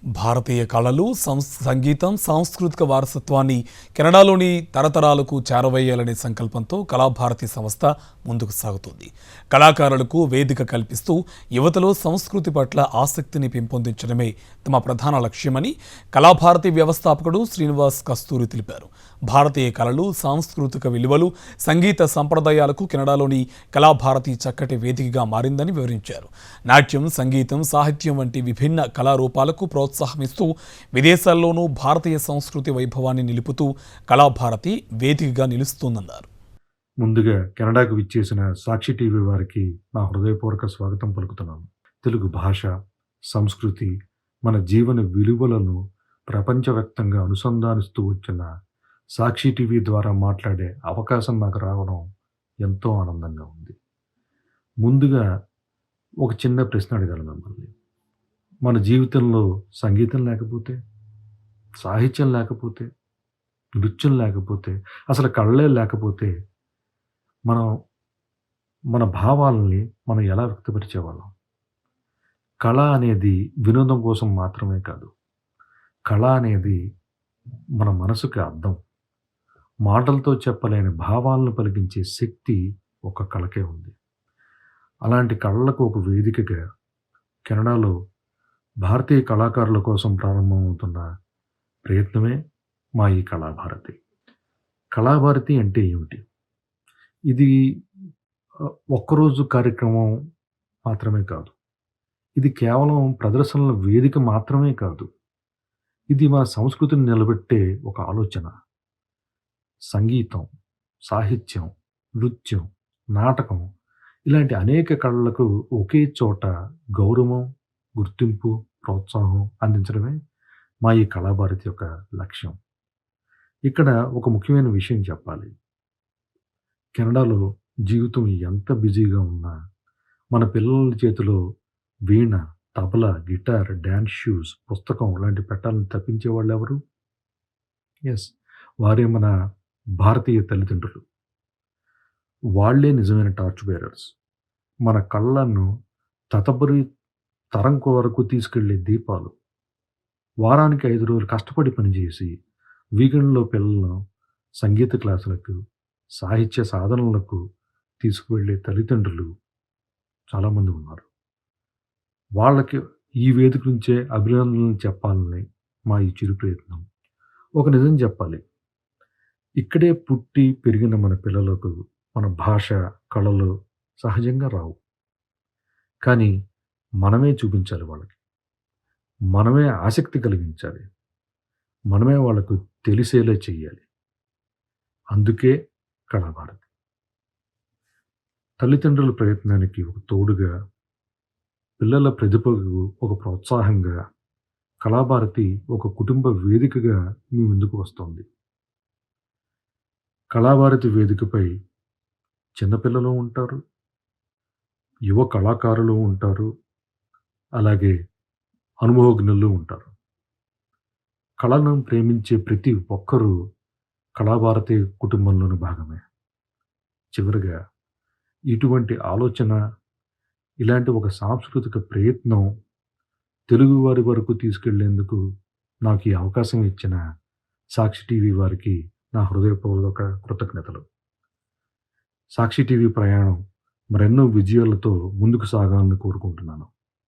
భారతీయ కళలు, సంగీతం, సాంస్కృతిక వారసత్వాన్ని కెనడాలోని తరతరాలకు చేరవేయాలనే సంకల్పంతో కళాభారతి సంస్థ ముందుకు సాగుతుంది. కళాకారులకు వేదిక కల్పిస్తూ యువతలో సంస్కృతి పట్ల ఆసక్తిని పెంపొందించడమే తమ ప్రధాన లక్ష్యమని కళాభారతి వ్యవస్థాపకుడు శ్రీనివాస్ కస్తూరి తెలిపారు. భారతీయ కళలు, సాంస్కృతిక విలువలు, సంగీత సంప్రదాయాలకు కెనడాలోని కళాభారతి చక్కటి వేదికగా మారిందని వివరించారు. నాట్యం, సంగీతం, సాహిత్యం వంటి విభిన్న కళారూపాలకు ప్రోత్సాహమిస్తూ విదేశాల్లోనూ భారతీయ సంస్కృతి వైభవాన్ని నిలుపుతూ కళాభారతి వేదికగా నిలుస్తుందన్నారు. ముందుగా కెనడాకు విచ్చేసిన సాక్షి టీవీ వారికి నా హృదయపూర్వక స్వాగతం పలుకుతున్నాను. తెలుగు భాష, సంస్కృతి, మన జీవన విలువలను ప్రపంచవ్యాప్తంగా అనుసంధానిస్తూ వచ్చిన సాక్షి టీవీ ద్వారా మాట్లాడే అవకాశం నాకు రావడం ఎంతో ఆనందంగా ఉంది. ముందుగా ఒక చిన్న ప్రశ్న అడగాలి మిమ్మల్ని. మన జీవితంలో సంగీతం లేకపోతే, సాహిత్యం లేకపోతే, నృత్యం లేకపోతే, అసలు కళలే లేకపోతే మన భావాలని మనం ఎలా వ్యక్తపరిచేవాళ్ళం? కళ అనేది వినోదం కోసం మాత్రమే కాదు. కళ అనేది మన మనసుకి అర్థం. మాటలతో చెప్పలేని భావాలను పలికించే శక్తి ఒక కళకే ఉంది. అలాంటి కళలకు ఒక వేదికగా కెనడాలో భారతీయ కళాకారుల కోసం ప్రారంభమవుతున్న ప్రయత్నమే మా ఈ కళాభారతి. కళాభారతి అంటే ఏమిటి? ఇది ఒక్కరోజు కార్యక్రమం మాత్రమే కాదు. ఇది కేవలం ప్రదర్శనల వేదిక మాత్రమే కాదు. ఇది మా సంస్కృతిని నిలబెట్టే ఒక ఆలోచన. సంగీతం, సాహిత్యం, నృత్యం, నాటకం ఇలాంటి అనేక కళలకు ఒకే చోట గౌరవం, గుర్తింపు, ప్రోత్సాహం అందించడమే మా ఈ కళాభారతి యొక్క లక్ష్యం. ఇక్కడ ఒక ముఖ్యమైన విషయం చెప్పాలి. కెనడాలో జీవితం ఎంత బిజీగా ఉన్నా మన పిల్లల చేతిలో వీణ, తబలా, గిటార్, డ్యాన్స్ షూస్, పుస్తకం లాంటి పెట్టాలని తప్పించే వాళ్ళు ఎవరు? వారే మన భారతీయ తల్లిదండ్రులు. వాళ్లే నిజమైన టార్చ్ బేరర్స్. మన కళ్ళను తదుపరి తరం వరకు తీసుకెళ్లే దీపాలు. వారానికి 5 రోజులు కష్టపడి పనిచేసి వీకెండ్లో పిల్లలను సంగీత క్లాసులకు, సాహిత్య సాధనలకు తీసుకువెళ్ళే తల్లిదండ్రులు చాలామంది ఉన్నారు. వాళ్ళకి ఈ వేదిక నుంచే అభినందనలు చెప్పాలని మా ఈ చిరు ప్రయత్నం. ఒక నిజం చెప్పాలి. ఇక్కడే పుట్టి పెరిగిన మన పిల్లలకు మన భాష, కళలు సహజంగా రావు. కానీ మనమే చూపించాలి వాళ్ళకి. మనమే ఆసక్తి కలిగించాలి. మనమే వాళ్ళకు తెలిసేలా చెయ్యాలి. అందుకే కళాభారతి. తల్లిదండ్రుల ప్రయత్నానికి ఒక తోడుగా, పిల్లల ప్రతిభకు ఒక ప్రోత్సాహంగా కళాభారతి ఒక కుటుంబ వేదికగా మీ ముందుకు వస్తోంది. కళాభారతి వేదికపై చిన్నపిల్లలు ఉంటారు, యువ కళాకారులు ఉంటారు, అలాగే అనుభవజ్ఞులు ఉంటారు. కళను ప్రేమించే ప్రతి ఒక్కరూ కళాభారతి కుటుంబంలోని భాగమే. చివరిగా ఇటువంటి ఆలోచన, ఇలాంటి ఒక సాంస్కృతిక ప్రయత్నం తెలుగు వారి వరకు తీసుకెళ్లేందుకు నాకు ఈ అవకాశం ఇచ్చిన సాక్షి టీవీ వారికి నా హృదయపూర్వక కృతజ్ఞతలు. సాక్షి టీవీ ప్రయాణం మరెన్నో విజయాలతో ముందుకు సాగాలని కోరుకుంటున్నాను.